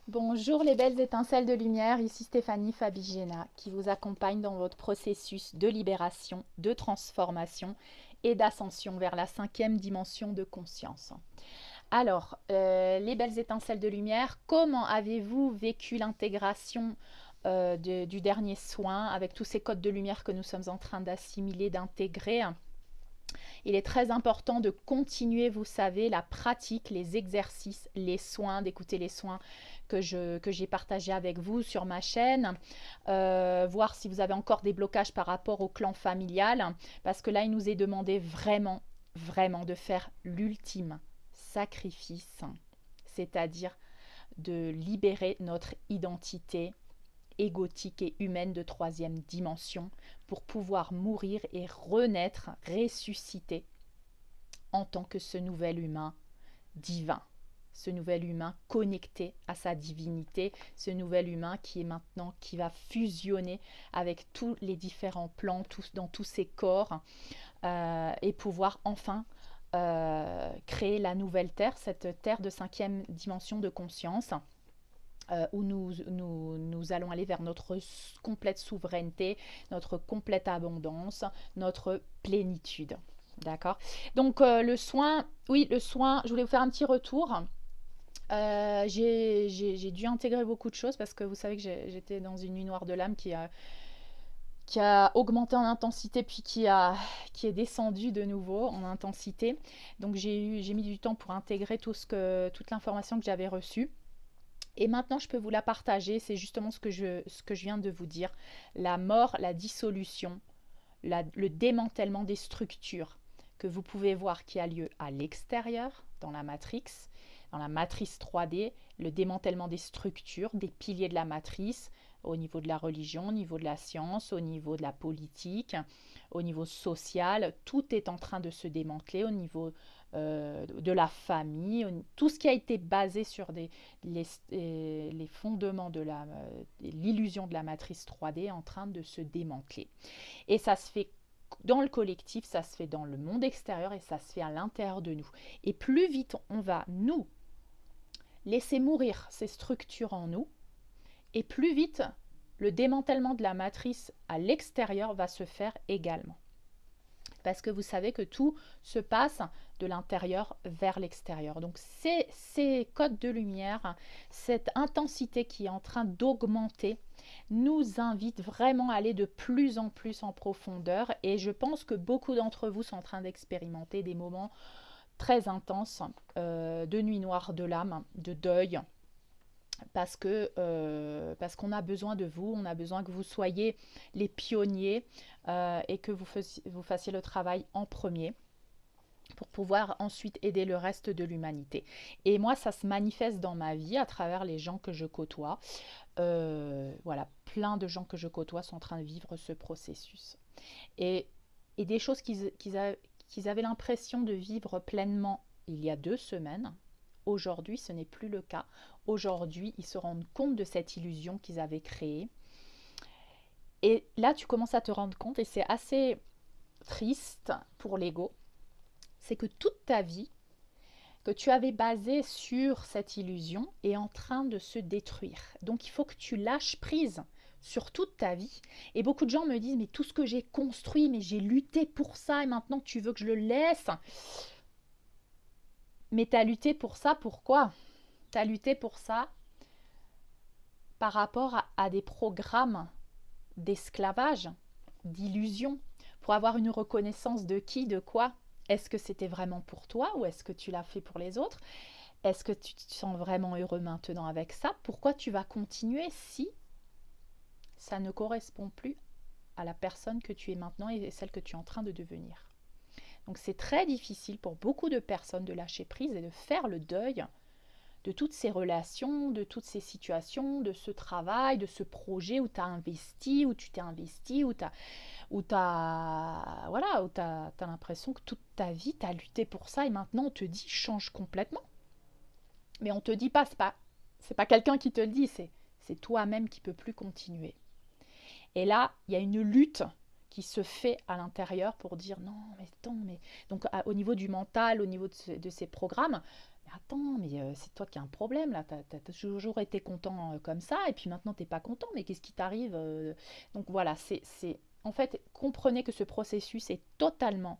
Bonjour les belles étincelles de lumière, ici Stéphanie Fabigena qui vous accompagne dans votre processus de libération, de transformation et d'ascension vers la cinquième dimension de conscience. Alors, les belles étincelles de lumière, comment avez-vous vécu l'intégration du dernier soin avec tous ces codes de lumière que nous sommes en train d'assimiler, d'intégrer? Il est très important de continuer, vous savez, la pratique, les exercices, les soins, d'écouter les soins que j'ai partagés avec vous sur ma chaîne, voir si vous avez encore des blocages par rapport au clan familial, parce que là, il nous est demandé vraiment, vraiment de faire l'ultime sacrifice, c'est-à-dire de libérer notre identité égotique et humaine de troisième dimension pour pouvoir mourir et renaître, ressusciter en tant que ce nouvel humain divin, ce nouvel humain connecté à sa divinité, ce nouvel humain qui est maintenant, qui va fusionner avec tous les différents plans, dans tous ses corps, et pouvoir enfin créer la nouvelle Terre, cette Terre de cinquième dimension de conscience, où nous allons aller vers notre complète souveraineté, notre complète abondance, notre plénitude. D'accord. Donc le soin, oui, le soin, je voulais vous faire un petit retour. J'ai dû intégrer beaucoup de choses parce que vous savez que j'étais dans une nuit noire de l'âme qui a augmenté en intensité puis qui est descendu de nouveau en intensité. Donc j'ai mis du temps pour intégrer toute l'information que j'avais reçue. Et maintenant, je peux vous la partager. C'est justement ce que je viens de vous dire. La mort, la dissolution, le démantèlement des structures que vous pouvez voir qui a lieu à l'extérieur, dans la matrice 3D, le démantèlement des structures, des piliers de la matrice, au niveau de la religion, au niveau de la science, au niveau de la politique, au niveau social, tout est en train de se démanteler au niveau de la famille, tout ce qui a été basé sur les fondements de l'illusion de la matrice 3D est en train de se démanteler. Et ça se fait dans le collectif, ça se fait dans le monde extérieur et ça se fait à l'intérieur de nous. Et plus vite on va, nous, laisser mourir ces structures en nous, et plus vite le démantèlement de la matrice à l'extérieur va se faire également. Parce que vous savez que tout se passe de l'intérieur vers l'extérieur. Donc ces codes de lumière, cette intensité qui est en train d'augmenter, nous invite vraiment à aller de plus en plus en profondeur. Et je pense que beaucoup d'entre vous sont en train d'expérimenter des moments très intenses de nuit noire de l'âme, de deuil, parce qu'on a besoin de vous, on a besoin que vous soyez les pionniers et que vous fassiez le travail en premier pour pouvoir ensuite aider le reste de l'humanité. Et moi, ça se manifeste dans ma vie à travers les gens que je côtoie. Voilà, plein de gens que je côtoie sont en train de vivre ce processus. Et des choses qu'ils avaient l'impression de vivre pleinement il y a 2 semaines, aujourd'hui, ce n'est plus le cas. Aujourd'hui, ils se rendent compte de cette illusion qu'ils avaient créée. Et là, tu commences à te rendre compte, et c'est assez triste pour l'ego, c'est que toute ta vie que tu avais basée sur cette illusion est en train de se détruire. Donc il faut que tu lâches prise sur toute ta vie. Et beaucoup de gens me disent, mais tout ce que j'ai construit, mais j'ai lutté pour ça et maintenant tu veux que je le laisse. Mais tu as lutté pour ça, pourquoi? Tu as lutté pour ça par rapport à des programmes d'esclavage, d'illusion, pour avoir une reconnaissance de qui, de quoi. Est-ce que c'était vraiment pour toi ou est-ce que tu l'as fait pour les autres? Est-ce que tu te sens vraiment heureux maintenant avec ça? Pourquoi tu vas continuer si ça ne correspond plus à la personne que tu es maintenant et celle que tu es en train de devenir? Donc c'est très difficile pour beaucoup de personnes de lâcher prise et de faire le deuil de toutes ces relations, de toutes ces situations, de ce travail, de ce projet où tu as investi, où tu t'es investi, voilà, où t'as l'impression que toute ta vie, tu as lutté pour ça et maintenant on te dit change complètement. Mais on te dit pas, c'est pas quelqu'un qui te le dit, c'est toi-même qui peux plus continuer. Et là, il y a une lutte qui se fait à l'intérieur pour dire non, mais attends, mais donc au niveau du mental, au niveau de ces programmes, Attends, mais c'est toi qui as un problème là, tu as toujours été content comme ça, et puis maintenant t'es pas content, mais qu'est-ce qui t'arrive Donc voilà, en fait, comprenez que ce processus est totalement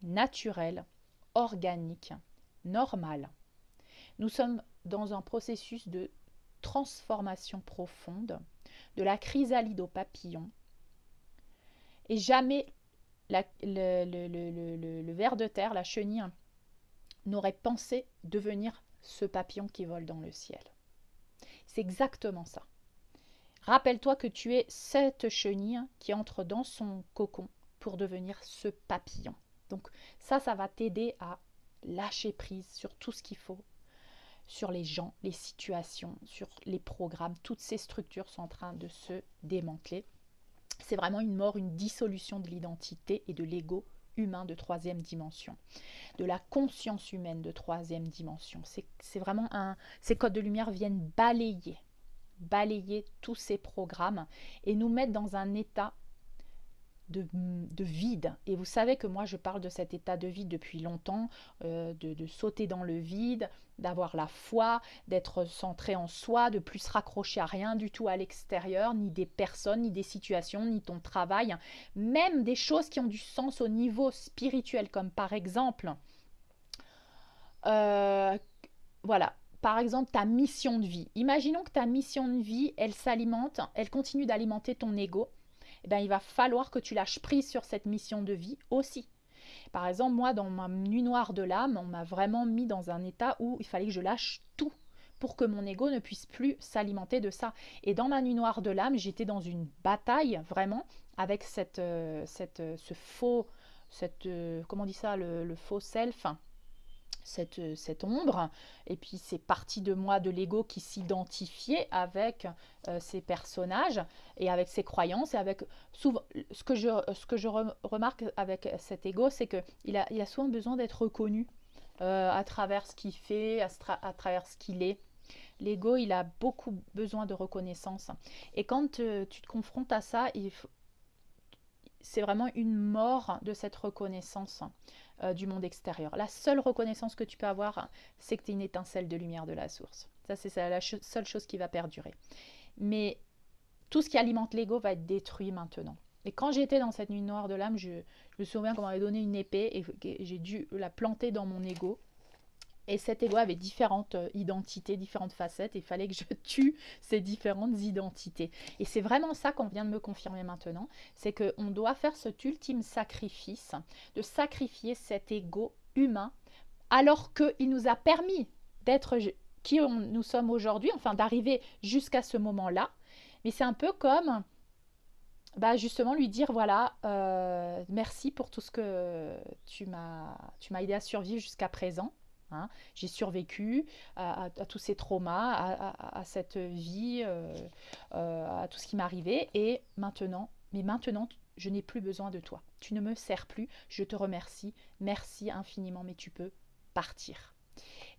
naturel, organique, normal. Nous sommes dans un processus de transformation profonde, de la chrysalide au papillon, et jamais le ver de terre, la chenille, n'aurait pensé devenir ce papillon qui vole dans le ciel. C'est exactement ça. Rappelle-toi que tu es cette chenille qui entre dans son cocon pour devenir ce papillon. Donc ça va t'aider à lâcher prise sur tout ce qu'il faut, sur les gens, les situations, sur les programmes. Toutes ces structures sont en train de se démanteler. C'est vraiment une mort, une dissolution de l'identité et de l'ego humain de troisième dimension, de la conscience humaine de troisième dimension. C'est vraiment ces codes de lumière viennent balayer tous ces programmes et nous mettre dans un état de vide. Et vous savez que moi je parle de cet état de vide depuis longtemps, de sauter dans le vide, d'avoir la foi, d'être centré en soi, de plus se raccrocher à rien du tout à l'extérieur, ni des personnes, ni des situations, ni ton travail, même des choses qui ont du sens au niveau spirituel, comme par exemple, voilà, par exemple ta mission de vie. Imaginons que ta mission de vie, elle continue d'alimenter ton ego. Eh bien, il va falloir que tu lâches prise sur cette mission de vie aussi. Par exemple, moi, dans ma nuit noire de l'âme, on m'a vraiment mis dans un état où il fallait que je lâche tout pour que mon ego ne puisse plus s'alimenter de ça. Et dans ma nuit noire de l'âme, j'étais dans une bataille vraiment avec ce faux, comment on dit ça, le faux self, cette ombre, et puis c'est partie de moi, de l'ego, qui s'identifiait avec ces personnages et avec ses croyances et avec souvent ce que je remarque avec cet ego, c'est que il a souvent besoin d'être reconnu à travers ce qu'il fait, à travers ce qu'il est. L'ego, il a beaucoup besoin de reconnaissance, et quand tu te confrontes à ça, c'est vraiment une mort de cette reconnaissance du monde extérieur. La seule reconnaissance que tu peux avoir, c'est que tu es une étincelle de lumière de la source. Ça, c'est la seule chose qui va perdurer. Mais tout ce qui alimente l'ego va être détruit maintenant. Et quand j'étais dans cette nuit noire de l'âme, je me souviens qu'on m'avait donné une épée et j'ai dû la planter dans mon ego. Et cet ego avait différentes identités, différentes facettes, et il fallait que je tue ces différentes identités. Et c'est vraiment ça qu'on vient de me confirmer maintenant, c'est qu'on doit faire cet ultime sacrifice, de sacrifier cet ego humain, alors qu'il nous a permis d'être qui nous sommes aujourd'hui, enfin d'arriver jusqu'à ce moment-là. Mais c'est un peu comme, bah justement, lui dire, voilà, merci pour tout ce que tu m'as aidé à survivre jusqu'à présent. Hein. J'ai survécu à tous ces traumas, à cette vie, à tout ce qui m'est arrivé. Et maintenant, je n'ai plus besoin de toi. Tu ne me sers plus. Je te remercie. Merci infiniment, mais tu peux partir.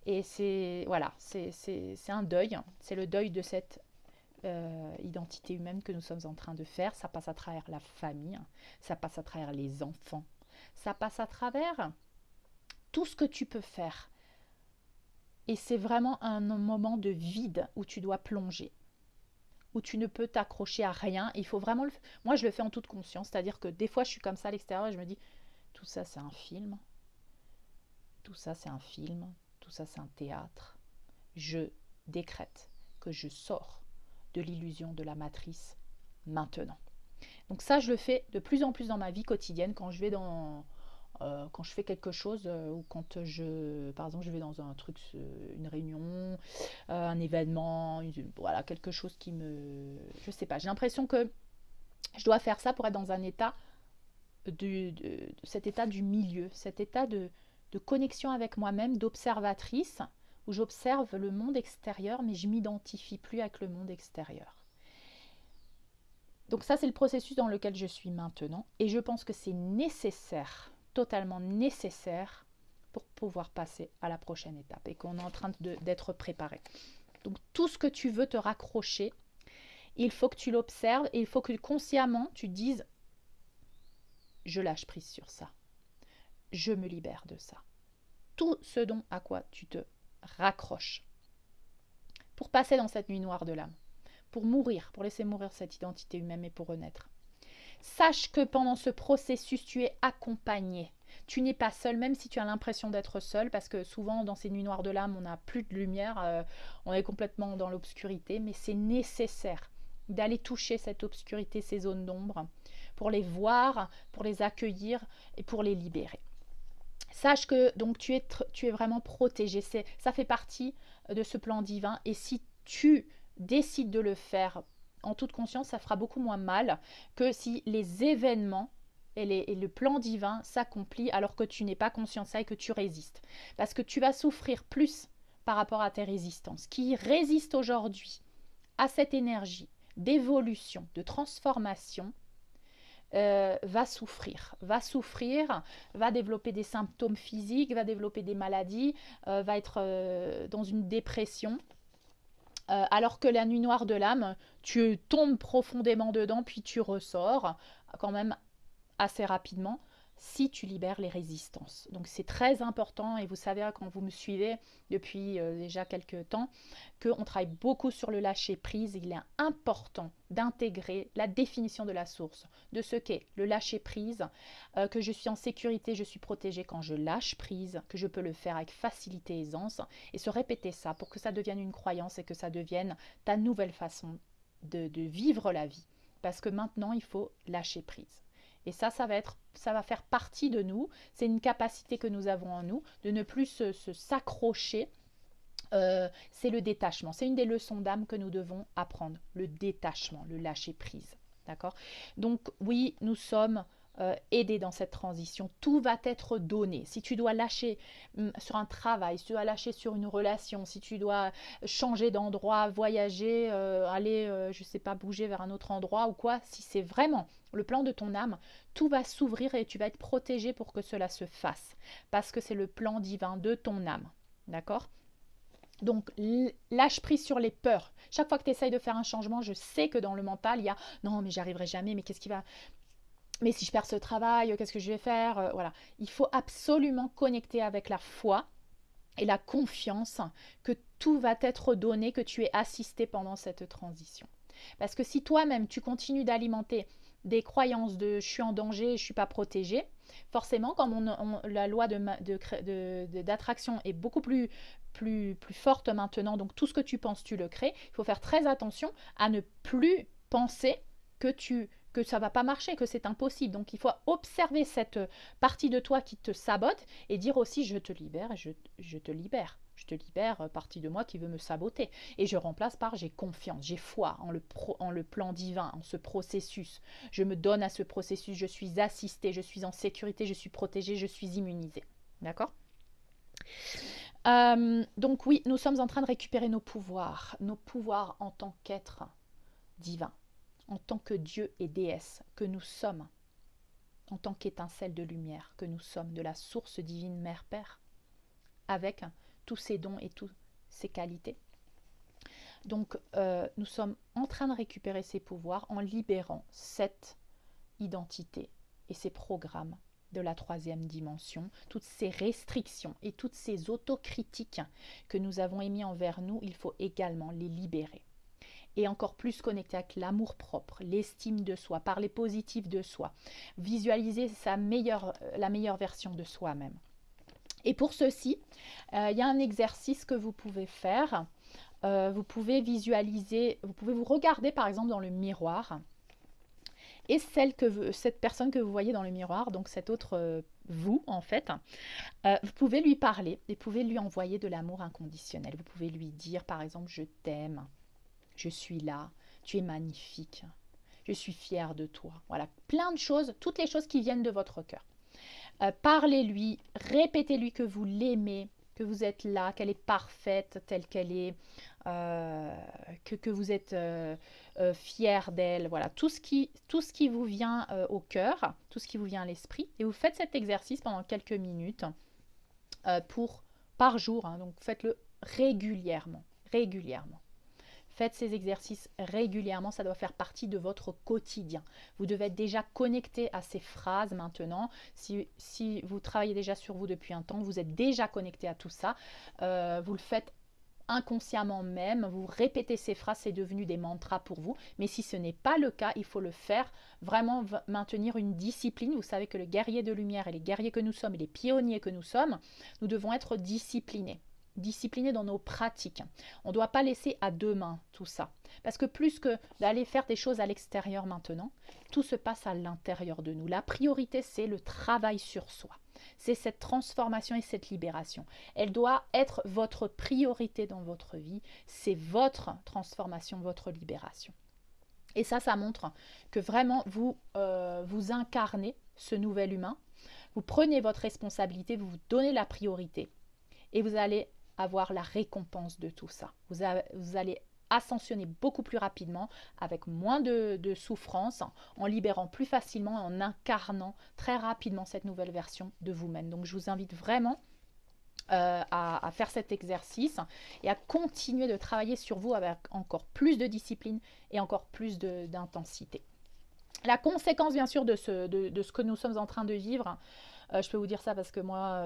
Et c'est voilà, c'est un deuil. C'est le deuil de cette identité humaine que nous sommes en train de faire. Ça passe à travers la famille, ça passe à travers les enfants, ça passe à travers tout ce que tu peux faire. Et c'est vraiment un moment de vide où tu dois plonger, où tu ne peux t'accrocher à rien. Il faut vraiment Moi, je le fais en toute conscience, c'est-à-dire que des fois, je suis comme ça à l'extérieur et je me dis, tout ça, c'est un film, tout ça, c'est un film, tout ça, c'est un théâtre. Je décrète que je sors de l'illusion de la matrice maintenant. Donc ça, je le fais de plus en plus dans ma vie quotidienne quand je vais quand je fais quelque chose ou quand par exemple, je vais dans un truc, une réunion, un événement, voilà, quelque chose je sais pas, j'ai l'impression que je dois faire ça pour être dans un état cet état du milieu, cet état de connexion avec moi-même, d'observatrice, où j'observe le monde extérieur, mais je m'identifie plus avec le monde extérieur. Donc ça, c'est le processus dans lequel je suis maintenant, et je pense que c'est nécessaire, totalement nécessaire, pour pouvoir passer à la prochaine étape, et qu'on est en train d'être préparé. Donc tout ce que tu veux te raccrocher, il faut que tu l'observes, et il faut que consciemment tu dises, je lâche prise sur ça, je me libère de ça. tout ce dont à quoi tu te raccroches pour passer dans cette nuit noire de l'âme, pour mourir, pour laisser mourir cette identité humaine et pour renaître. Sache que pendant ce processus, tu es accompagné. Tu n'es pas seul, même si tu as l'impression d'être seul, parce que souvent dans ces nuits noires de l'âme, on n'a plus de lumière, on est complètement dans l'obscurité, mais c'est nécessaire d'aller toucher cette obscurité, ces zones d'ombre, pour les voir, pour les accueillir et pour les libérer. Sache que donc tu es vraiment protégé, ça fait partie de ce plan divin, et si tu décides de le faire en toute conscience, ça fera beaucoup moins mal que si les événements et le plan divin s'accomplit alors que tu n'es pas conscient de ça et que tu résistes. Parce que tu vas souffrir plus par rapport à tes résistances. Qui résiste aujourd'hui à cette énergie d'évolution, de transformation, va souffrir, va développer des symptômes physiques, va développer des maladies, va être dans une dépression. Alors que la nuit noire de l'âme, tu tombes profondément dedans, puis tu ressors quand même assez rapidement si tu libères les résistances. Donc c'est très important, et vous savez quand vous me suivez depuis déjà quelques temps qu'on travaille beaucoup sur le lâcher prise. Il est important d'intégrer la définition de la source, de ce qu'est le lâcher prise, que je suis en sécurité, je suis protégée quand je lâche prise, que je peux le faire avec facilité et aisance, et se répéter ça pour que ça devienne une croyance et que ça devienne ta nouvelle façon de vivre la vie. Parce que maintenant, il faut lâcher prise. Et ça va faire partie de nous. C'est une capacité que nous avons en nous de ne plus s'accrocher. C'est le détachement. C'est une des leçons d'âme que nous devons apprendre. Le détachement, le lâcher prise. D'accord? Donc oui, nous sommes aidés dans cette transition. Tout va être donné. Si tu dois lâcher sur un travail, si tu dois lâcher sur une relation, si tu dois changer d'endroit, voyager, aller, je ne sais pas, bouger vers un autre endroit ou quoi, si c'est vraiment le plan de ton âme, tout va s'ouvrir et tu vas être protégé pour que cela se fasse. Parce que c'est le plan divin de ton âme. D'accord? Donc, lâche prise sur les peurs. Chaque fois que tu essayes de faire un changement, je sais que dans le mental, il y a non, mais j'y arriverai jamais, mais qu'est-ce qui va. Mais si je perds ce travail, qu'est-ce que je vais faire? Voilà. Il faut absolument connecter avec la foi et la confiance que tout va être donné, que tu es assisté pendant cette transition. Parce que si toi-même, tu continues d'alimenter des croyances de je suis en danger, je ne suis pas protégée, forcément, comme la loi d'attraction est beaucoup plus forte maintenant, donc tout ce que tu penses, tu le crées, il faut faire très attention à ne plus penser que ça ne va pas marcher, que c'est impossible. Donc il faut observer cette partie de toi qui te sabote et dire aussi je te libère et je te libère. Je te libère, partie de moi qui veut me saboter. Et je remplace par j'ai confiance, j'ai foi en le plan divin, en ce processus. Je me donne à ce processus, je suis assistée, je suis en sécurité, je suis protégée, je suis immunisée. D'accord? Donc oui, nous sommes en train de récupérer nos pouvoirs en tant qu'être divin, en tant que Dieu et déesse que nous sommes, en tant qu'étincelle de lumière que nous sommes, de la source divine Mère-Père, avec tous ces dons et toutes ces qualités. Donc, nous sommes en train de récupérer ces pouvoirs en libérant cette identité et ces programmes de la troisième dimension, toutes ces restrictions et toutes ces autocritiques que nous avons émis envers nous, il faut également les libérer. Et encore plus connecté avec l'amour propre, l'estime de soi, parler positif de soi, visualiser la meilleure version de soi-même. Et pour ceci, il y a un exercice que vous pouvez faire. Vous pouvez visualiser, vous pouvez vous regarder par exemple dans le miroir. Et cette personne que vous voyez dans le miroir, donc cette autre vous en fait, vous pouvez lui parler et vous pouvez lui envoyer de l'amour inconditionnel. Vous pouvez lui dire par exemple je t'aime, je suis là, tu es magnifique, je suis fière de toi. Voilà, plein de choses, toutes les choses qui viennent de votre cœur. Parlez-lui, répétez-lui que vous l'aimez, que vous êtes là, qu'elle est parfaite telle qu'elle est, que vous êtes fier d'elle. Voilà, tout ce qui vous vient au cœur, tout ce qui vous vient à l'esprit. Et vous faites cet exercice pendant quelques minutes par jour. Hein, donc faites-le régulièrement. Faites ces exercices régulièrement, ça doit faire partie de votre quotidien. Vous devez être déjà connecté à ces phrases maintenant. Si vous travaillez déjà sur vous depuis un temps, vous êtes déjà connecté à tout ça. Vous le faites inconsciemment même, vous répétez ces phrases, c'est devenu des mantras pour vous. Mais si ce n'est pas le cas, il faut le faire, vraiment maintenir une discipline. Vous savez que le guerrier de lumière et les guerriers que nous sommes et les pionniers que nous sommes, nous devons être disciplinés. Disciplinés dans nos pratiques. On ne doit pas laisser à demain tout ça. Parce que plus que d'aller faire des choses à l'extérieur maintenant, tout se passe à l'intérieur de nous. La priorité, c'est le travail sur soi. C'est cette transformation et cette libération. Elle doit être votre priorité dans votre vie. C'est votre transformation, votre libération. Et ça montre que vraiment vous incarnez ce nouvel humain. Vous prenez votre responsabilité, vous vous donnez la priorité. Et vous allez avoir la récompense de tout ça. Vous allez ascensionner beaucoup plus rapidement, avec moins de souffrance, en libérant plus facilement et en incarnant très rapidement cette nouvelle version de vous-même. Donc je vous invite vraiment à faire cet exercice et à continuer de travailler sur vous avec encore plus de discipline et encore plus d'intensité. La conséquence bien sûr de ce que nous sommes en train de vivre, je peux vous dire ça parce que moi,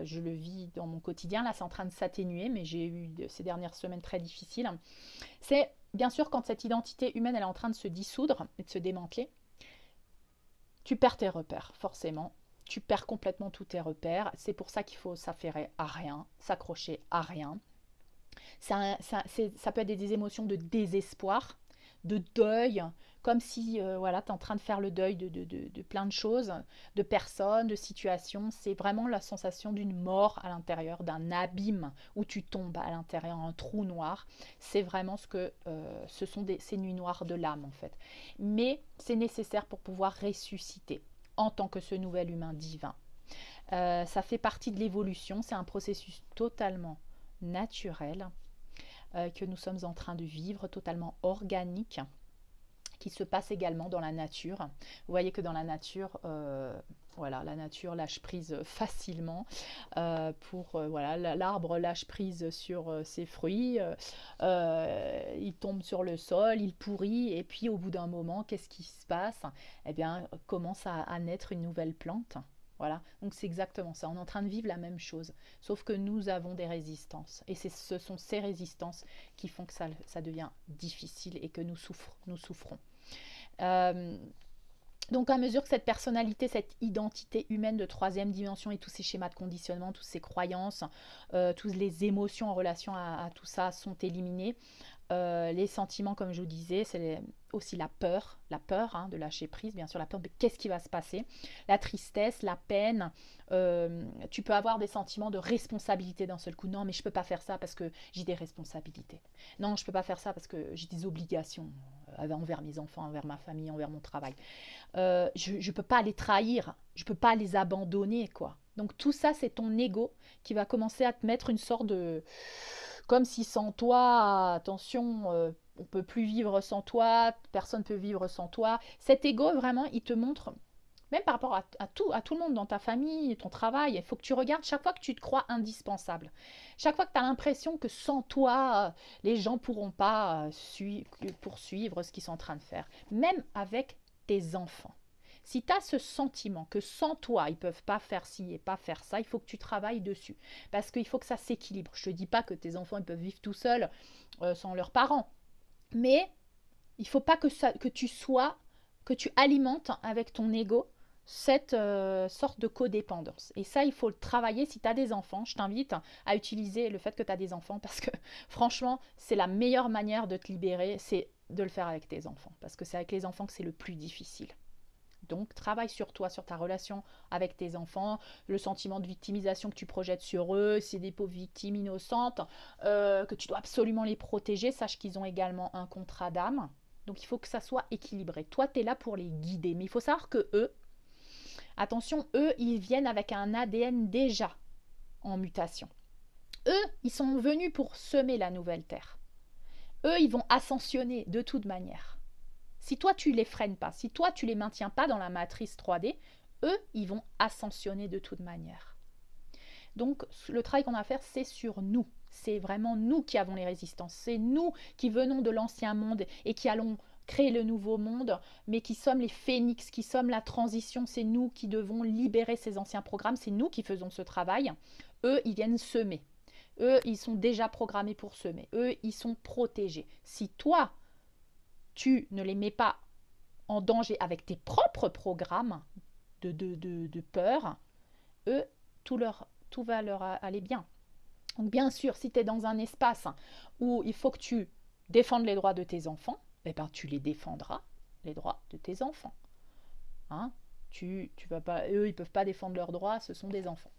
je le vis dans mon quotidien. Là, c'est en train de s'atténuer, mais j'ai eu ces dernières semaines très difficiles. C'est bien sûr quand cette identité humaine elle est en train de se dissoudre et de se démanteler, tu perds tes repères, forcément. Tu perds complètement tous tes repères. C'est pour ça qu'il faut s'affairer à rien, s'accrocher à rien. Ça peut être des émotions de désespoir, de deuil, comme si voilà, tu es en train de faire le deuil de plein de choses, de personnes, de situations. C'est vraiment la sensation d'une mort à l'intérieur, d'un abîme où tu tombes à l'intérieur, un trou noir. C'est vraiment ce sont ces nuits noires de l'âme en fait. Mais c'est nécessaire pour pouvoir ressusciter en tant que ce nouvel humain divin. Ça fait partie de l'évolution, c'est un processus totalement naturel que nous sommes en train de vivre, totalement organique, qui se passe également dans la nature. Vous voyez que dans la nature, voilà, la nature lâche prise facilement. Voilà, l'arbre lâche prise sur ses fruits, il tombe sur le sol, il pourrit, et puis au bout d'un moment, qu'est-ce qui se passe? Eh bien, commence à naître une nouvelle plante. Voilà, donc c'est exactement ça. On est en train de vivre la même chose, sauf que nous avons des résistances. Et ce sont ces résistances qui font que ça devient difficile et que nous souffrons. Donc à mesure que cette personnalité, cette identité humaine de troisième dimension et tous ces schémas de conditionnement, toutes ces croyances, toutes les émotions en relation à tout ça sont éliminés, les sentiments, comme je vous disais, c'est aussi la peur hein, de lâcher prise, bien sûr, la peur de qu'est-ce qui va se passer, la tristesse, la peine. Tu peux avoir des sentiments de responsabilité d'un seul coup. Non, mais je ne peux pas faire ça parce que j'ai des responsabilités. Non, je ne peux pas faire ça parce que j'ai des obligations envers mes enfants, envers ma famille, envers mon travail. Je ne peux pas les trahir, je ne peux pas les abandonner, quoi. Donc tout ça, c'est ton ego qui va commencer à te mettre une sorte de... Comme si sans toi, attention, on ne peut plus vivre sans toi, personne ne peut vivre sans toi. Cet ego, vraiment, il te montre, même par rapport à tout le monde dans ta famille, ton travail, il faut que tu regardes chaque fois que tu te crois indispensable. Chaque fois que tu as l'impression que sans toi, les gens ne pourront pas poursuivre ce qu'ils sont en train de faire. Même avec tes enfants. Si tu as ce sentiment que sans toi, ils ne peuvent pas faire ci et pas faire ça, il faut que tu travailles dessus. Parce qu'il faut que ça s'équilibre. Je ne te dis pas que tes enfants ils peuvent vivre tout seuls sans leurs parents. Mais il ne faut pas que tu alimentes avec ton ego cette sorte de codépendance. Et ça, il faut le travailler. Si tu as des enfants, je t'invite à utiliser le fait que tu as des enfants parce que franchement, c'est la meilleure manière de te libérer, c'est de le faire avec tes enfants. Parce que c'est avec les enfants que c'est le plus difficile. Donc, travaille sur toi, sur ta relation avec tes enfants, le sentiment de victimisation que tu projettes sur eux, c'est des pauvres victimes innocentes, que tu dois absolument les protéger. Sache qu'ils ont également un contrat d'âme. Donc, il faut que ça soit équilibré. Toi, tu es là pour les guider. Mais il faut savoir que eux, attention, eux, ils viennent avec un ADN déjà en mutation. Eux, ils sont venus pour semer la nouvelle terre. Eux, ils vont ascensionner de toute manière. Si toi, tu ne les freines pas, si toi, tu ne les maintiens pas dans la matrice 3D, eux, ils vont ascensionner de toute manière. Donc, le travail qu'on a à faire, c'est sur nous. c'est vraiment nous qui avons les résistances. C'est nous qui venons de l'ancien monde et qui allons créer le nouveau monde, mais qui sommes les phénix, qui sommes la transition. C'est nous qui devons libérer ces anciens programmes. C'est nous qui faisons ce travail. Eux, ils viennent semer. Eux, ils sont déjà programmés pour semer. Eux, ils sont protégés. Si toi, tu ne les mets pas en danger avec tes propres programmes de peur, eux, tout va leur aller bien. Donc bien sûr, si tu es dans un espace où il faut que tu défendes les droits de tes enfants, eh ben, tu les défendras, les droits de tes enfants. Hein, tu vas pas, eux, ils ne peuvent pas défendre leurs droits, ce sont des enfants.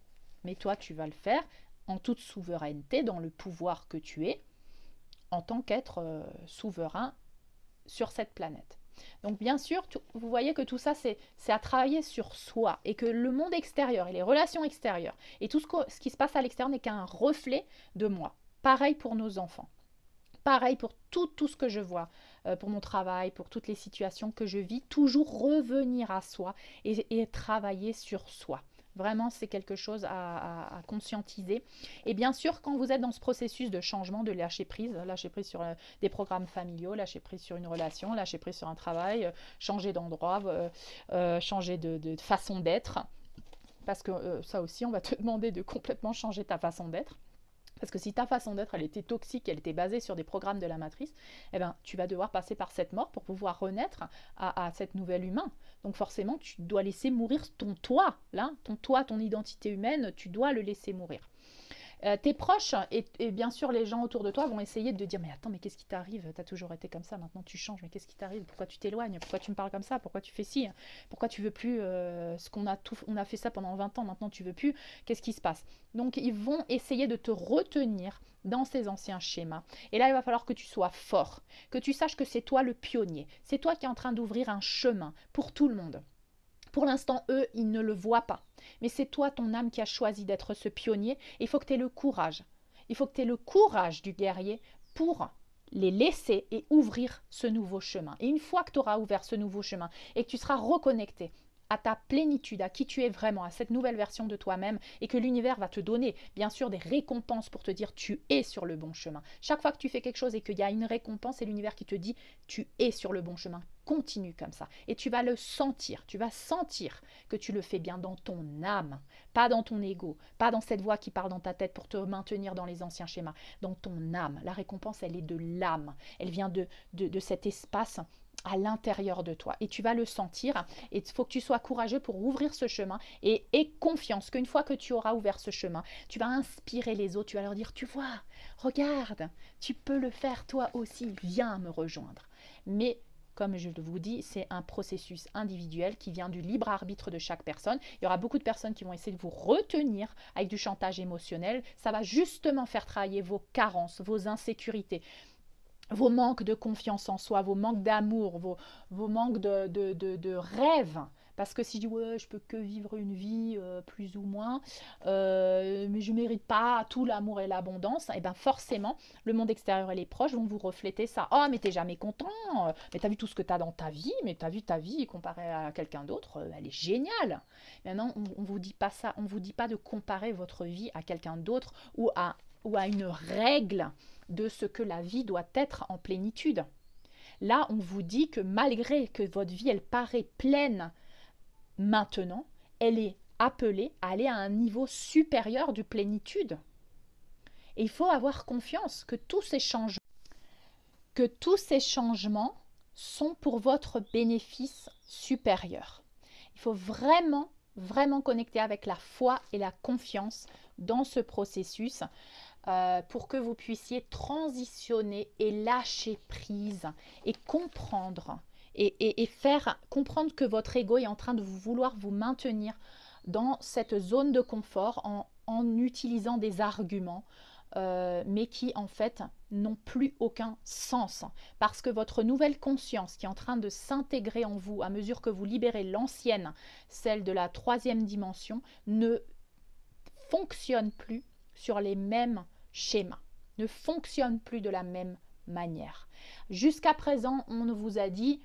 Mais toi, tu vas le faire en toute souveraineté, dans le pouvoir que tu es, en tant qu'être souverain sur cette planète. Donc bien sûr, vous voyez que tout ça, c'est à travailler sur soi et que le monde extérieur et les relations extérieures et tout ce qui se passe à l'extérieur n'est qu'un reflet de moi. Pareil pour nos enfants. Pareil pour tout ce que je vois, pour mon travail, pour toutes les situations que je vis, toujours revenir à soi et travailler sur soi. Vraiment, c'est quelque chose à conscientiser. Et bien sûr, quand vous êtes dans ce processus de changement, de lâcher prise sur des programmes familiaux, lâcher prise sur une relation, lâcher prise sur un travail, changer d'endroit, changer de façon d'être, parce que ça aussi, on va te demander de complètement changer ta façon d'être. Parce que si ta façon d'être, elle était toxique, elle était basée sur des programmes de la matrice, eh ben, tu vas devoir passer par cette mort pour pouvoir renaître à cette nouvelle humain. Donc forcément, tu dois laisser mourir ton toi, là, ton identité humaine, tu dois le laisser mourir. Tes proches et bien sûr les gens autour de toi vont essayer de te dire mais attends, mais qu'est-ce qui t'arrive? Tu as toujours été comme ça, maintenant tu changes, mais qu'est-ce qui t'arrive? Pourquoi tu t'éloignes? Pourquoi tu me parles comme ça? Pourquoi tu fais ci? Pourquoi tu veux plus ce qu'on a tout, on a fait ça pendant 20 ans, maintenant tu veux plus? Qu'est-ce qui se passe? Donc ils vont essayer de te retenir dans ces anciens schémas. Et là, il va falloir que tu sois fort, que tu saches que c'est toi le pionnier, c'est toi qui es en train d'ouvrir un chemin pour tout le monde. Pour l'instant, eux, ils ne le voient pas. Mais c'est toi, ton âme, qui a choisi d'être ce pionnier. Il faut que tu aies le courage. Il faut que tu aies le courage du guerrier pour les laisser et ouvrir ce nouveau chemin. Et une fois que tu auras ouvert ce nouveau chemin et que tu seras reconnecté à ta plénitude, à qui tu es vraiment, à cette nouvelle version de toi-même, et que l'univers va te donner, bien sûr, des récompenses pour te dire tu es sur le bon chemin. Chaque fois que tu fais quelque chose et qu'il y a une récompense, c'est l'univers qui te dit tu es sur le bon chemin. Continue comme ça. Et tu vas le sentir. Tu vas sentir que tu le fais bien dans ton âme, pas dans ton ego, pas dans cette voix qui parle dans ta tête pour te maintenir dans les anciens schémas. Dans ton âme. La récompense, elle est de l'âme. Elle vient de cet espace à l'intérieur de toi et tu vas le sentir et il faut que tu sois courageux pour ouvrir ce chemin et aie confiance qu'une fois que tu auras ouvert ce chemin, tu vas inspirer les autres, tu vas leur dire tu vois, regarde, tu peux le faire toi aussi, viens me rejoindre. Mais comme je vous dis, c'est un processus individuel qui vient du libre arbitre de chaque personne. Il y aura beaucoup de personnes qui vont essayer de vous retenir avec du chantage émotionnel. Ça va justement faire travailler vos carences, vos insécurités, vos manques de confiance en soi, vos manques d'amour, vos manques de rêve. Parce que si je dis ouais, je peux que vivre une vie plus ou moins, mais je ne mérite pas tout l'amour et l'abondance, et bien forcément, le monde extérieur et les proches vont vous refléter ça. Oh, mais t'es jamais content, mais t'as vu tout ce que t'as dans ta vie, mais t'as vu ta vie comparée à quelqu'un d'autre, elle est géniale. Maintenant, on vous dit pas ça, on vous dit pas de comparer votre vie à quelqu'un d'autre ou à une règle de ce que la vie doit être en plénitude. Là, on vous dit que malgré que votre vie, elle paraît pleine maintenant, elle est appelée à aller à un niveau supérieur de plénitude. Et il faut avoir confiance que tous ces changements sont pour votre bénéfice supérieur. Il faut vraiment, vraiment connecter avec la foi et la confiance dans ce processus pour que vous puissiez transitionner et lâcher prise et comprendre et faire comprendre que votre ego est en train de vouloir vous maintenir dans cette zone de confort en utilisant des arguments mais qui en fait n'ont plus aucun sens parce que votre nouvelle conscience qui est en train de s'intégrer en vous à mesure que vous libérez l'ancienne, celle de la 3e dimension, ne fonctionne plus sur les mêmes schémas, ne fonctionne plus de la même manière. Jusqu'à présent, on vous a dit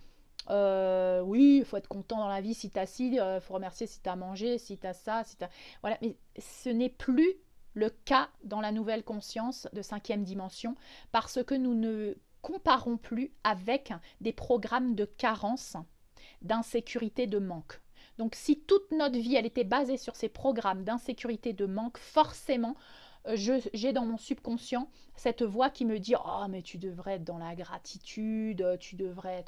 oui, il faut être content dans la vie si tu as ci, il faut remercier si tu as mangé, si tu as ça, si tu as... Voilà, mais ce n'est plus le cas dans la nouvelle conscience de 5e dimension parce que nous ne comparons plus avec des programmes de carence, d'insécurité, de manque. Donc si toute notre vie, elle était basée sur ces programmes d'insécurité, de manque, forcément, j'ai dans mon subconscient cette voix qui me dit « Oh, mais tu devrais être dans la gratitude, tu devrais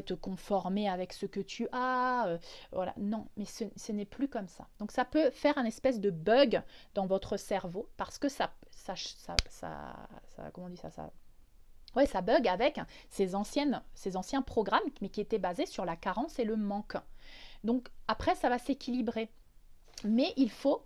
te conformer avec ce que tu as. Voilà, non, mais ce n'est plus comme ça. Donc ça peut faire un espèce de bug dans votre cerveau parce que comment on dit ça. Ouais, ça bug avec ces anciens programmes, mais qui étaient basés sur la carence et le manque. Donc après, ça va s'équilibrer. Mais il faut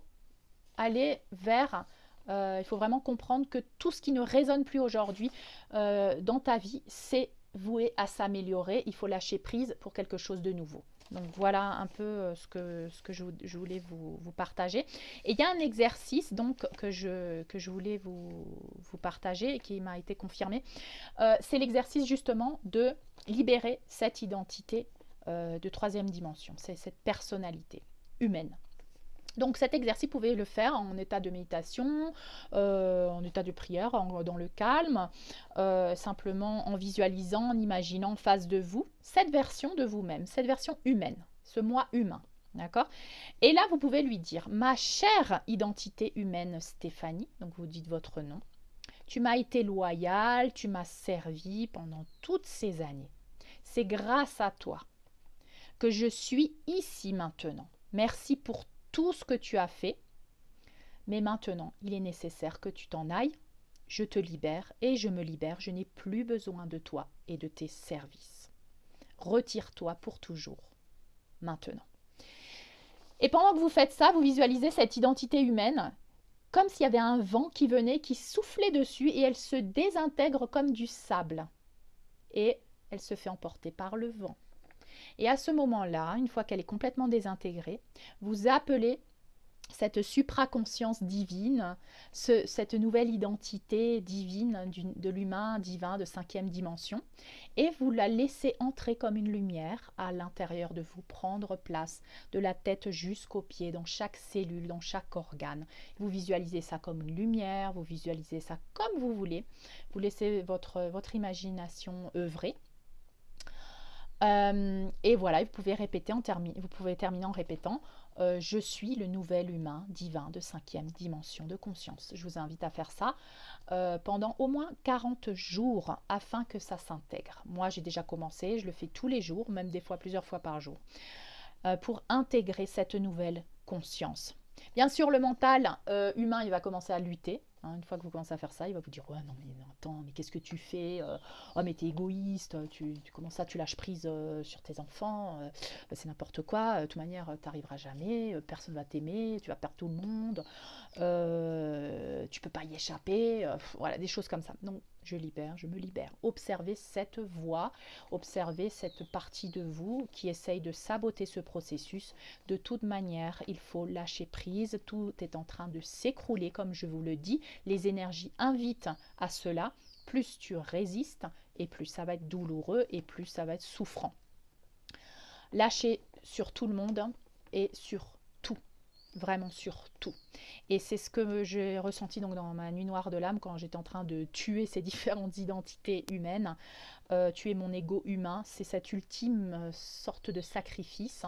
aller vers... il faut vraiment comprendre que tout ce qui ne résonne plus aujourd'hui dans ta vie, c'est voué à s'améliorer. Il faut lâcher prise pour quelque chose de nouveau. Donc voilà un peu ce que je voulais vous partager. Et il y a un exercice donc que je voulais vous partager et qui m'a été confirmé. C'est l'exercice justement de libérer cette identité de 3e dimension. C'est cette personnalité humaine. Donc cet exercice, vous pouvez le faire en état de méditation, en état de prière, dans le calme, simplement en visualisant, en imaginant en face de vous cette version de vous-même, cette version humaine, ce moi humain. D'accord? Et là, vous pouvez lui dire, ma chère identité humaine Stéphanie, donc vous dites votre nom, tu m'as été loyale, tu m'as servi pendant toutes ces années. C'est grâce à toi que je suis ici maintenant. Merci pour tout ce que tu as fait, mais maintenant, il est nécessaire que tu t'en ailles. Je te libère et je me libère. Je n'ai plus besoin de toi et de tes services. Retire-toi pour toujours, maintenant. Et pendant que vous faites ça, vous visualisez cette identité humaine comme s'il y avait un vent qui venait, qui soufflait dessus et elle se désintègre comme du sable. Et elle se fait emporter par le vent. Et à ce moment-là, une fois qu'elle est complètement désintégrée, vous appelez cette supraconscience divine, cette nouvelle identité divine de l'humain divin de 5e dimension, et vous la laissez entrer comme une lumière à l'intérieur de vous, prendre place de la tête jusqu'aux pieds, dans chaque cellule, dans chaque organe. Vous visualisez ça comme une lumière, vous visualisez ça comme vous voulez, vous laissez votre imagination œuvrer. Et voilà, vous pouvez terminer en répétant je suis le nouvel humain divin de 5e dimension de conscience. Je vous invite à faire ça pendant au moins 40 jours afin que ça s'intègre. Moi, j'ai déjà commencé, je le fais tous les jours, même des fois plusieurs fois par jour, pour intégrer cette nouvelle conscience. Bien sûr, le mental humain, il va commencer à lutter. Une fois que vous commencez à faire ça, il va vous dire « Ouais, non, mais attends, mais qu'est-ce que tu fais Oh, mais t'es égoïste, comment ça, tu lâches prise sur tes enfants c'est n'importe quoi, de toute manière, t'arriveras jamais, personne va t'aimer, tu vas perdre tout le monde, tu peux pas y échapper. » Voilà, des choses comme ça. Donc, je me libère. Observez cette voix, observez cette partie de vous qui essaye de saboter ce processus. De toute manière, il faut lâcher prise. Tout est en train de s'écrouler, comme je vous le dis. Les énergies invitent à cela. Plus tu résistes, et plus ça va être douloureux, et plus ça va être souffrant. Lâchez sur tout le monde et sur tout. Vraiment sur tout. Et c'est ce que j'ai ressenti donc dans ma nuit noire de l'âme quand j'étais en train de tuer ces différentes identités humaines. Tuer mon ego humain, c'est cette ultime sorte de sacrifice.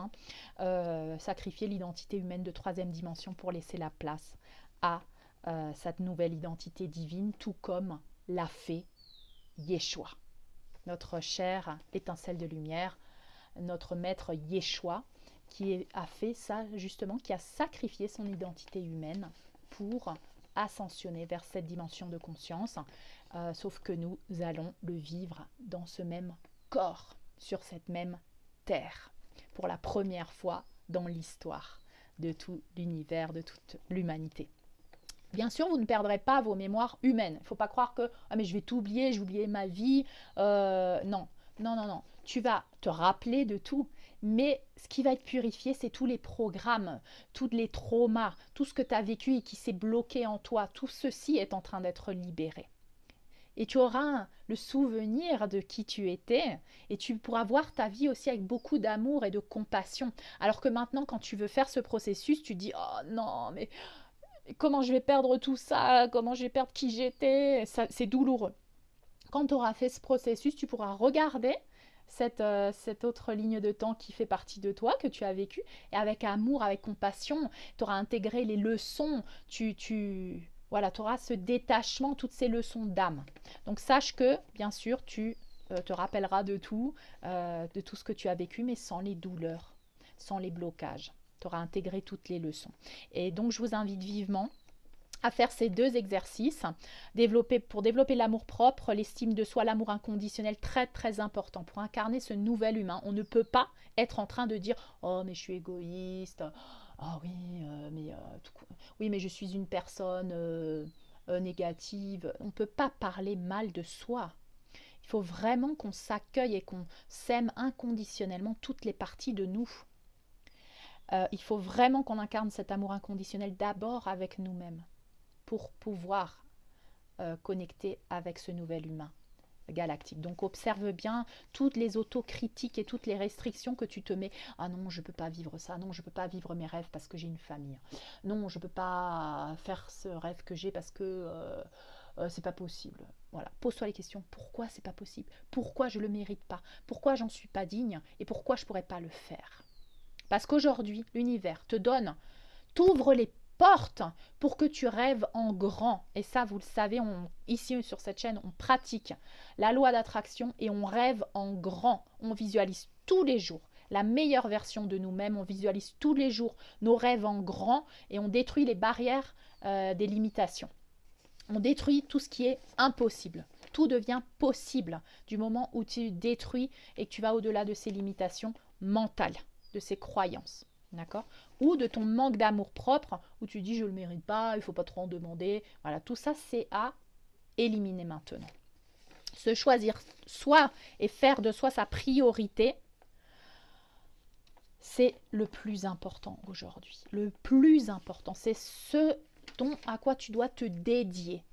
Sacrifier l'identité humaine de 3e dimension pour laisser la place à cette nouvelle identité divine, tout comme l'a fait Yeshua, notre chère étincelle de lumière, notre maître Yeshua, qui a fait ça justement, qui a sacrifié son identité humaine pour ascensionner vers cette dimension de conscience, sauf que nous allons le vivre dans ce même corps, sur cette même terre, pour la première fois dans l'histoire de tout l'univers, de toute l'humanité. Bien sûr, vous ne perdrez pas vos mémoires humaines. Il ne faut pas croire que ah, mais je vais tout oublier, j'ai oublié ma vie. Non. Tu vas te rappeler de tout. Mais ce qui va être purifié, c'est tous les programmes, tous les traumas, tout ce que tu as vécu et qui s'est bloqué en toi. Tout ceci est en train d'être libéré. Et tu auras le souvenir de qui tu étais et tu pourras voir ta vie aussi avec beaucoup d'amour et de compassion. Alors que maintenant, quand tu veux faire ce processus, tu dis « Oh non, mais comment je vais perdre tout ça, comment je vais perdre qui j'étais, c'est douloureux. Quand tu auras fait ce processus, tu pourras regarder cette autre ligne de temps qui fait partie de toi, que tu as vécu, et avec amour, avec compassion, tu auras intégré les leçons, voilà, tu auras ce détachement, toutes ces leçons d'âme. Donc sache que, bien sûr, tu te rappelleras de tout ce que tu as vécu, mais sans les douleurs, sans les blocages. Tu auras intégré toutes les leçons. Et donc, je vous invite vivement à faire ces deux exercices, pour développer l'amour-propre, l'estime de soi, l'amour inconditionnel, très très important. Pour incarner ce nouvel humain, on ne peut pas être en train de dire « Oh, mais je suis égoïste, oh oui, oui, mais je suis une personne négative. » On ne peut pas parler mal de soi. Il faut vraiment qu'on s'accueille et qu'on s'aime inconditionnellement toutes les parties de nous. Il faut vraiment qu'on incarne cet amour inconditionnel d'abord avec nous-mêmes, pour pouvoir connecter avec ce nouvel humain galactique. Donc observe bien toutes les autocritiques et toutes les restrictions que tu te mets. Ah non, je ne peux pas vivre ça. Non, je ne peux pas vivre mes rêves parce que j'ai une famille. Non, je ne peux pas faire ce rêve que j'ai parce que c'est pas possible. Voilà, pose-toi les questions. Pourquoi c'est pas possible? Pourquoi je le mérite pas? Pourquoi j'en suis pas digne? Et pourquoi je pourrais pas le faire? Parce qu'aujourd'hui, l'univers te donne, t'ouvre les portes pour que tu rêves en grand. Et ça, vous le savez, ici sur cette chaîne, on pratique la loi d'attraction et on rêve en grand. On visualise tous les jours la meilleure version de nous-mêmes. On visualise tous les jours nos rêves en grand et on détruit les barrières des limitations. On détruit tout ce qui est impossible. Tout devient possible du moment où tu détruis et que tu vas au-delà de ces limitations mentales, de ces croyances. D'accord? Ou de ton manque d'amour propre, où tu dis je ne le mérite pas, il ne faut pas trop en demander. Voilà, tout ça, c'est à éliminer maintenant. Se choisir soi et faire de soi sa priorité, c'est le plus important aujourd'hui. Le plus important, c'est ce à quoi tu dois te dédier.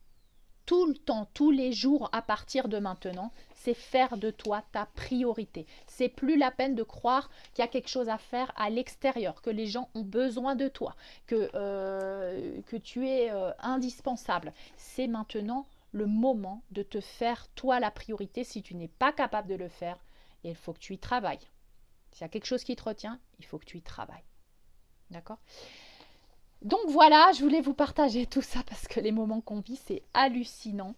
Tout le temps, tous les jours à partir de maintenant, c'est faire de toi ta priorité. C'est plus la peine de croire qu'il y a quelque chose à faire à l'extérieur, que les gens ont besoin de toi, que tu es indispensable. C'est maintenant le moment de te faire toi la priorité. Si tu n'es pas capable de le faire, il faut que tu y travailles. S'il y a quelque chose qui te retient, il faut que tu y travailles. D'accord ? Donc voilà, je voulais vous partager tout ça parce que les moments qu'on vit, c'est hallucinant.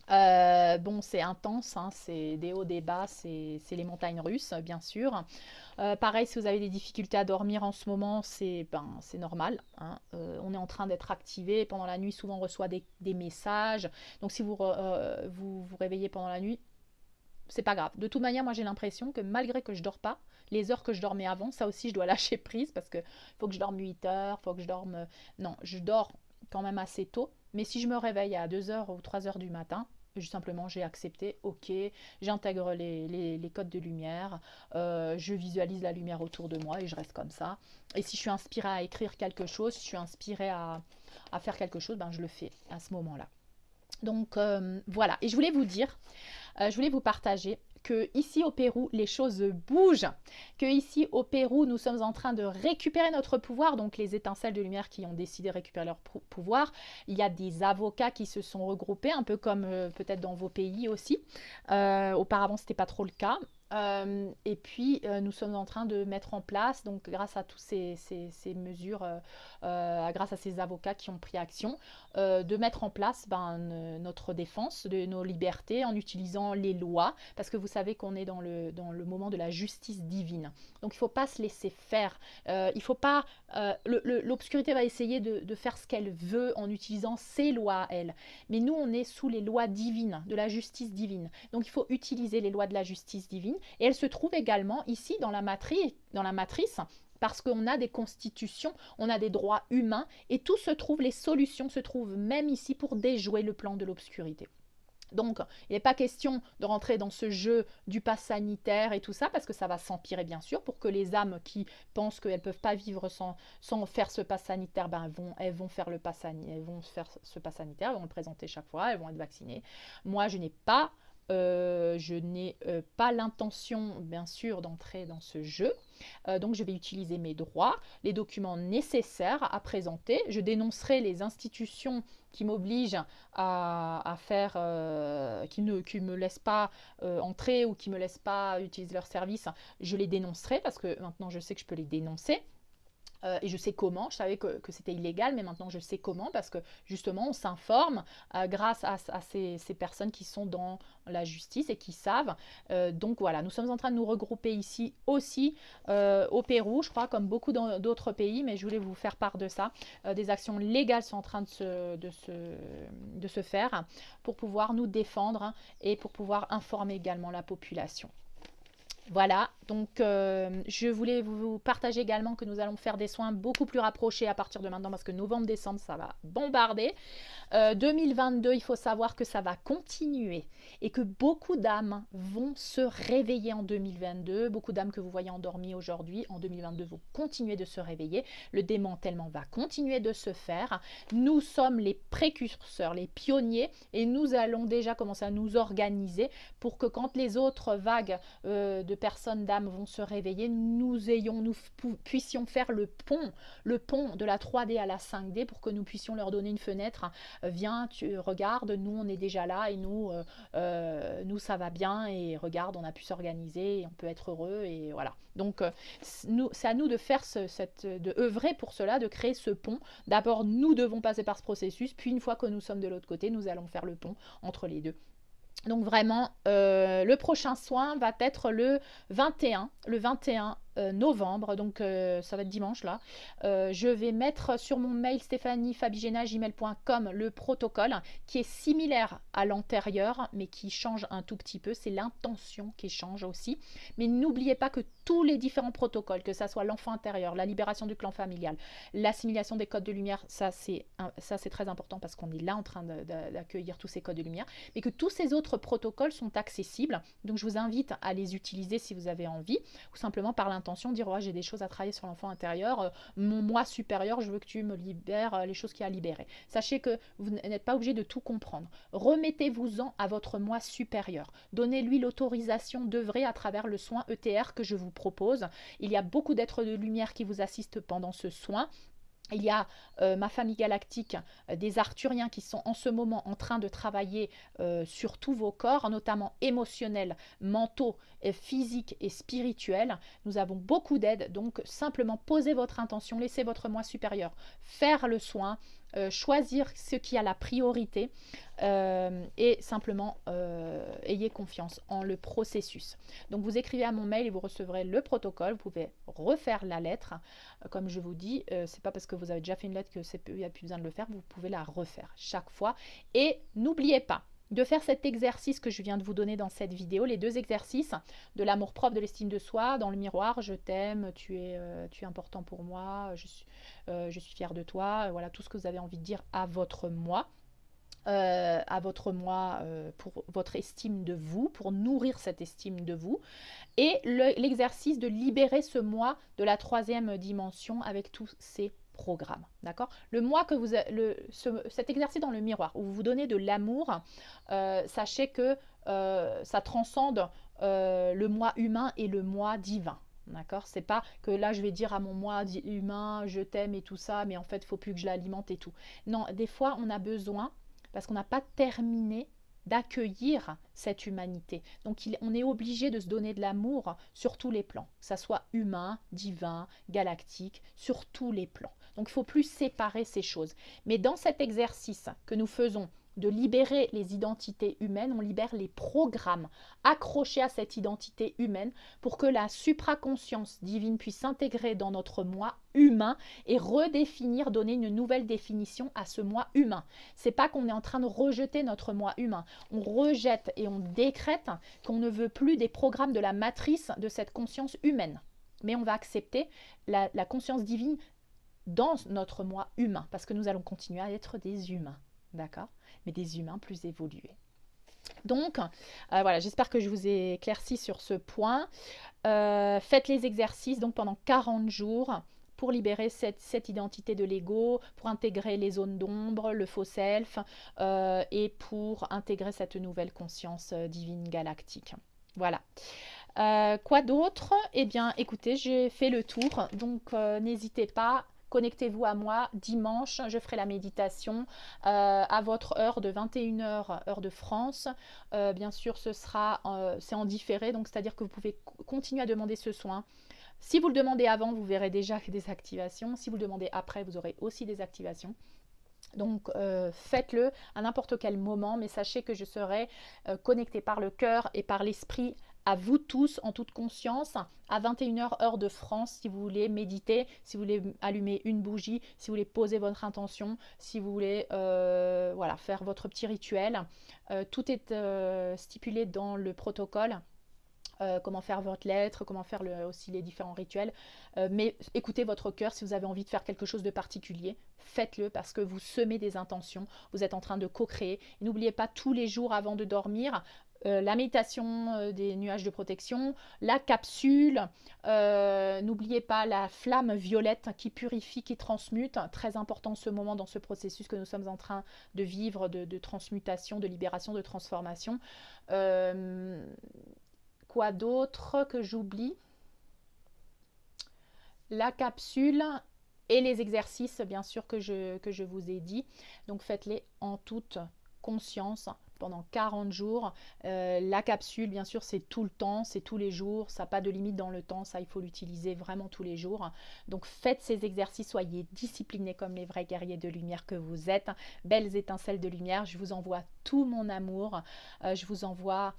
Bon, c'est intense, hein, c'est des hauts, des bas, c'est les montagnes russes, bien sûr. Pareil, si vous avez des difficultés à dormir en ce moment, c'est normal. Hein. On est en train d'être activé. Pendant la nuit, souvent on reçoit des messages. Donc si vous vous réveillez pendant la nuit, c'est pas grave. De toute manière, moi j'ai l'impression que malgré que je dors pas, les heures que je dormais avant, ça aussi je dois lâcher prise parce que faut que je dorme 8 heures, faut que je dorme... Non, je dors quand même assez tôt, mais si je me réveille à 2 heures ou 3 heures du matin, juste simplement j'ai accepté, ok, j'intègre les codes de lumière, je visualise la lumière autour de moi et je reste comme ça. Et si je suis inspirée à écrire quelque chose, si je suis inspirée à faire quelque chose, ben je le fais à ce moment-là. Donc voilà, et je voulais vous dire, je voulais vous partager que ici au Pérou, les choses bougent, que ici au Pérou, nous sommes en train de récupérer notre pouvoir, donc les étincelles de lumière qui ont décidé de récupérer leur pouvoir. Il y a des avocats qui se sont regroupés, un peu comme peut-être dans vos pays aussi. Auparavant, ce n'était pas trop le cas. Et puis, nous sommes en train de mettre en place, donc grâce à toutes ces mesures, grâce à ces avocats qui ont pris action, de mettre en place notre défense de nos libertés en utilisant les lois, parce que vous savez qu'on est dans le moment de la justice divine. Donc il ne faut pas se laisser faire. Il faut pas. L'obscurité va essayer de faire ce qu'elle veut en utilisant ses lois à elle. Mais nous, on est sous les lois divines, de la justice divine. Donc il faut utiliser les lois de la justice divine. Et elle se trouve également ici dans la matrice, parce qu'on a des constitutions, on a des droits humains, et tout se trouve, les solutions se trouvent même ici pour déjouer le plan de l'obscurité. Donc, il n'est pas question de rentrer dans ce jeu du pass sanitaire et tout ça, parce que ça va s'empirer bien sûr, pour que les âmes qui pensent qu'elles ne peuvent pas vivre sans faire ce pass sanitaire, elles vont faire ce pass sanitaire, elles vont le présenter chaque fois, elles vont être vaccinées. Moi, je n'ai pas je n'ai pas l'intention, bien sûr, d'entrer dans ce jeu. Donc, je vais utiliser mes droits, les documents nécessaires à présenter. Je dénoncerai les institutions qui m'obligent à faire, qui me laissent pas entrer ou qui me laissent pas utiliser leurs services. Je les dénoncerai parce que maintenant, je sais que je peux les dénoncer. Et je sais comment, je savais que c'était illégal, mais maintenant je sais comment, parce que justement on s'informe grâce à ces personnes qui sont dans la justice et qui savent. Donc voilà, nous sommes en train de nous regrouper ici aussi au Pérou, je crois, comme beaucoup d'autres pays, mais je voulais vous faire part de ça. Des actions légales sont en train de se faire pour pouvoir nous défendre et pour pouvoir informer également la population. Voilà, donc je voulais vous partager également que nous allons faire des soins beaucoup plus rapprochés à partir de maintenant parce que novembre-décembre, ça va bombarder. 2022, il faut savoir que ça va continuer et que beaucoup d'âmes vont se réveiller en 2022. Beaucoup d'âmes que vous voyez endormies aujourd'hui, en 2022, vont continuer de se réveiller. Le démantèlement va continuer de se faire. Nous sommes les précurseurs, les pionniers et nous allons déjà commencer à nous organiser pour que quand les autres vagues de personnes, d'âmes vont se réveiller, nous puissions faire le pont de la 3D à la 5D pour que nous puissions leur donner une fenêtre. Viens, tu regardes, nous on est déjà là et nous ça va bien et regarde, on a pu s'organiser et on peut être heureux et voilà. Donc c'est à nous de faire de œuvrer pour cela, de créer ce pont. D'abord nous devons passer par ce processus, puis une fois que nous sommes de l'autre côté, nous allons faire le pont entre les deux. Donc vraiment, le prochain soin va être le 21 novembre, donc ça va être dimanche là. Je vais mettre sur mon mail stephaniefabigena@gmail.com le protocole qui est similaire à l'antérieur, mais qui change un tout petit peu. C'est l'intention qui change aussi. Mais n'oubliez pas que tous les différents protocoles, que ça soit l'enfant intérieur, la libération du clan familial, l'assimilation des codes de lumière, ça c'est très important parce qu'on est là en train d'accueillir tous ces codes de lumière, mais que tous ces autres protocoles sont accessibles. Donc je vous invite à les utiliser si vous avez envie, ou simplement par l'intention dire oh, j'ai des choses à travailler sur l'enfant intérieur, mon moi supérieur, je veux que tu me libères les choses qu'il y a à libérer. Sachez que vous n'êtes pas obligé de tout comprendre. Remettez-vous-en à votre moi supérieur. Donnez-lui l'autorisation d'œuvrer à travers le soin ETR que je vous propose. Il y a beaucoup d'êtres de lumière qui vous assistent pendant ce soin. Il y a ma famille galactique, des Arthuriens qui sont en ce moment en train de travailler sur tous vos corps, notamment émotionnels, mentaux, physiques et spirituels. Nous avons beaucoup d'aide, donc simplement posez votre intention, laissez votre moi supérieur faire le soin, choisir ce qui a la priorité et simplement ayez confiance en le processus. Donc vous écrivez à mon mail et vous recevrez le protocole. Vous pouvez refaire la lettre. Comme je vous dis, c'est pas parce que vous avez déjà fait une lettre que il n'y a plus besoin de le faire. Vous pouvez la refaire chaque fois. Et n'oubliez pas de faire cet exercice que je viens de vous donner dans cette vidéo, les deux exercices de l'amour propre, de l'estime de soi, dans le miroir, je t'aime, tu es important pour moi, je suis fière de toi, voilà tout ce que vous avez envie de dire à votre moi. Pour votre estime de vous, pour nourrir cette estime de vous, et l'exercice de libérer ce moi de la 3e dimension avec tous ces programmes, d'accord. Le moi que cet exercice dans le miroir où vous vous donnez de l'amour, sachez que ça transcende le moi humain et le moi divin. D'accord, c'est pas que là je vais dire à mon moi humain je t'aime et tout ça, mais en fait il faut plus que je l'alimente et tout. Non, des fois on a besoin, parce qu'on n'a pas terminé d'accueillir cette humanité. Donc on est obligé de se donner de l'amour sur tous les plans, que ça soit humain, divin, galactique, sur tous les plans. Donc il ne faut plus séparer ces choses. Mais dans cet exercice que nous faisons de libérer les identités humaines, on libère les programmes accrochés à cette identité humaine pour que la supraconscience divine puisse s'intégrer dans notre moi humain et redéfinir, donner une nouvelle définition à ce moi humain. C'est pas qu'on est en train de rejeter notre moi humain. On rejette et on décrète qu'on ne veut plus des programmes de la matrice de cette conscience humaine. Mais on va accepter la conscience divine dans notre moi humain parce que nous allons continuer à être des humains. D'accord, mais des humains plus évolués. Donc, voilà, j'espère que je vous ai éclairci sur ce point. Faites les exercices donc pendant 40 jours. pour libérer cette identité de l'ego, pour intégrer les zones d'ombre, le faux self, et pour intégrer cette nouvelle conscience divine galactique. Voilà. Quoi d'autre? Eh bien, écoutez, j'ai fait le tour, donc n'hésitez pas. Connectez-vous à moi dimanche, je ferai la méditation à votre heure de 21h, heure de France. Bien sûr, c'est en différé, donc c'est-à-dire que vous pouvez continuer à demander ce soin. Si vous le demandez avant, vous verrez déjà des activations. Si vous le demandez après, vous aurez aussi des activations. Donc faites-le à n'importe quel moment, mais sachez que je serai connectée par le cœur et par l'esprit à vous tous en toute conscience à 21h heure de France si vous voulez méditer, si vous voulez allumer une bougie, si vous voulez poser votre intention, si vous voulez voilà, faire votre petit rituel. Tout est stipulé dans le protocole. Comment faire votre lettre, comment faire aussi les différents rituels. Mais écoutez votre cœur, si vous avez envie de faire quelque chose de particulier, faites-le parce que vous semez des intentions, vous êtes en train de co-créer. N'oubliez pas tous les jours avant de dormir, la méditation des nuages de protection, la capsule, n'oubliez pas la flamme violette qui purifie, qui transmute, très important ce moment dans ce processus que nous sommes en train de vivre, de transmutation, de libération, de transformation. Quoi d'autre que j'oublie? La capsule et les exercices, bien sûr, que je vous ai dit. Donc, faites-les en toute conscience pendant 40 jours. La capsule, bien sûr, c'est tout le temps, c'est tous les jours. Ça n'a pas de limite dans le temps. Ça, il faut l'utiliser vraiment tous les jours. Donc, faites ces exercices. Soyez disciplinés comme les vrais guerriers de lumière que vous êtes. Belles étincelles de lumière. Je vous envoie tout mon amour. Je vous envoie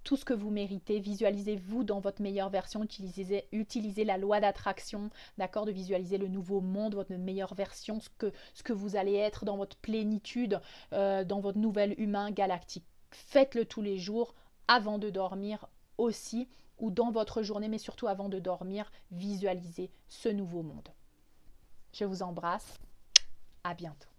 tout ce que vous méritez, visualisez-vous dans votre meilleure version, utilisez la loi d'attraction, d'accord, de visualiser le nouveau monde, votre meilleure version, ce que vous allez être dans votre plénitude, dans votre nouvel humain galactique. Faites-le tous les jours, avant de dormir aussi, ou dans votre journée, mais surtout avant de dormir, visualisez ce nouveau monde. Je vous embrasse, à bientôt.